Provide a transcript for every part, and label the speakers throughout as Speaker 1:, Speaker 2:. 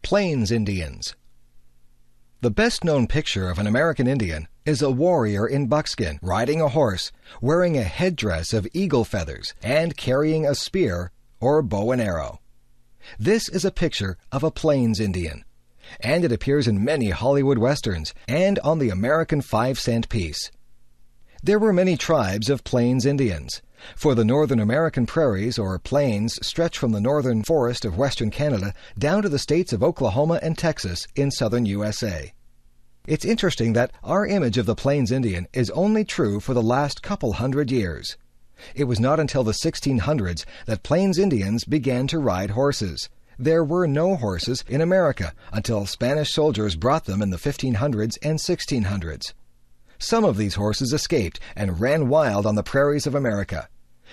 Speaker 1: Plains Indians. The best-known picture of an American Indian is a warrior in buckskin riding a horse, wearing a headdress of eagle feathers, and carrying a spear or bow and arrow. This is a picture of a Plains Indian, and it appears in many Hollywood westerns and on the American 5-cent piece. There were many tribes of Plains Indians, for the Northern American prairies or plains stretch from the northern forest of western Canada down to the states of Oklahoma and Texas in southern USA. It's interesting that our image of the Plains Indian is only true for the last couple hundred years. It was not until the 1600s that Plains Indians began to ride horses. There were no horses in America until Spanish soldiers brought them in the 1500s and 1600s. Some of these horses escaped and ran wild on the prairies of America.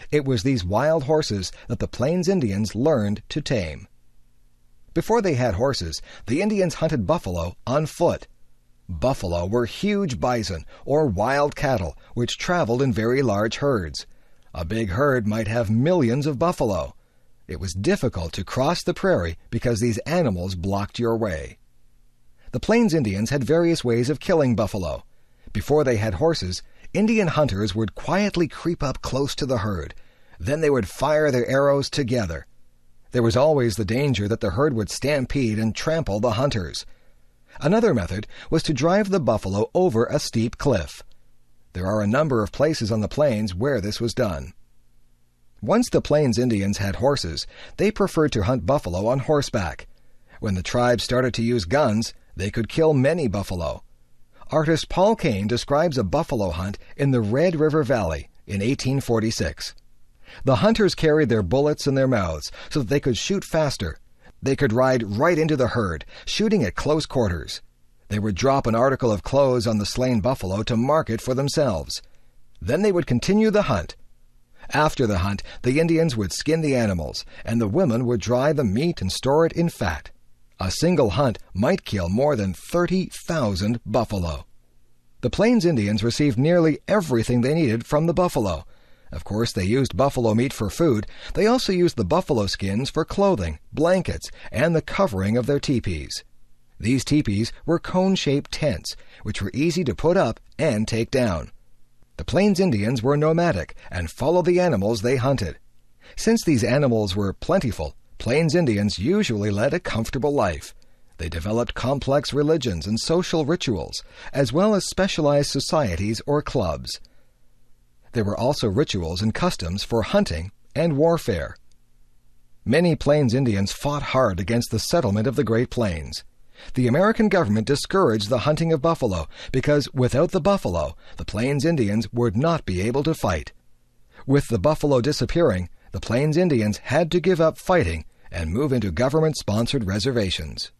Speaker 1: It was these wild horses that the Plains Indians learned to tame. Before they had horses, the Indians hunted buffalo on foot. Buffalo were huge bison or wild cattle which traveled in very large herds. A big herd might have millions of buffalo. It was difficult to cross the prairie because these animals blocked your way. The Plains Indians had various ways of killing buffalo. Before they had horses, Indian hunters would quietly creep up close to the herd. Then they would fire their arrows together. There was always the danger that the herd would stampede and trample the hunters. Another method was to drive the buffalo over a steep cliff. There are a number of places on the plains where this was done. Once the Plains Indians had horses, they preferred to hunt buffalo on horseback. When the tribe started to use guns, they could kill many buffalo. Artist Paul Kane describes a buffalo hunt in the Red River Valley in 1846. The hunters carried their bullets in their mouths so that they could shoot faster. They could ride right into the herd, shooting at close quarters. They would drop an article of clothes on the slain buffalo to mark it for themselves. Then they would continue the hunt. After the hunt, the Indians would skin the animals, and the women would dry the meat and store it in fat. A single hunt might kill more than 30,000 buffalo. The Plains Indians received nearly everything they needed from the buffalo. Of course, they used buffalo meat for food. They also used the buffalo skins for clothing, blankets, and the covering of their teepees. These teepees were cone-shaped tents, which were easy to put up and take down. The Plains Indians were nomadic and followed the animals they hunted. Since these animals were plentiful, Plains Indians usually led a comfortable life. They developed complex religions and social rituals, as well as specialized societies or clubs. There were also rituals and customs for hunting and warfare. Many Plains Indians fought hard against the settlement of the Great Plains. The American government discouraged the hunting of buffalo because without the buffalo, the Plains Indians would not be able to fight. With the buffalo disappearing, the Plains Indians had to give up fighting and move into government-sponsored reservations.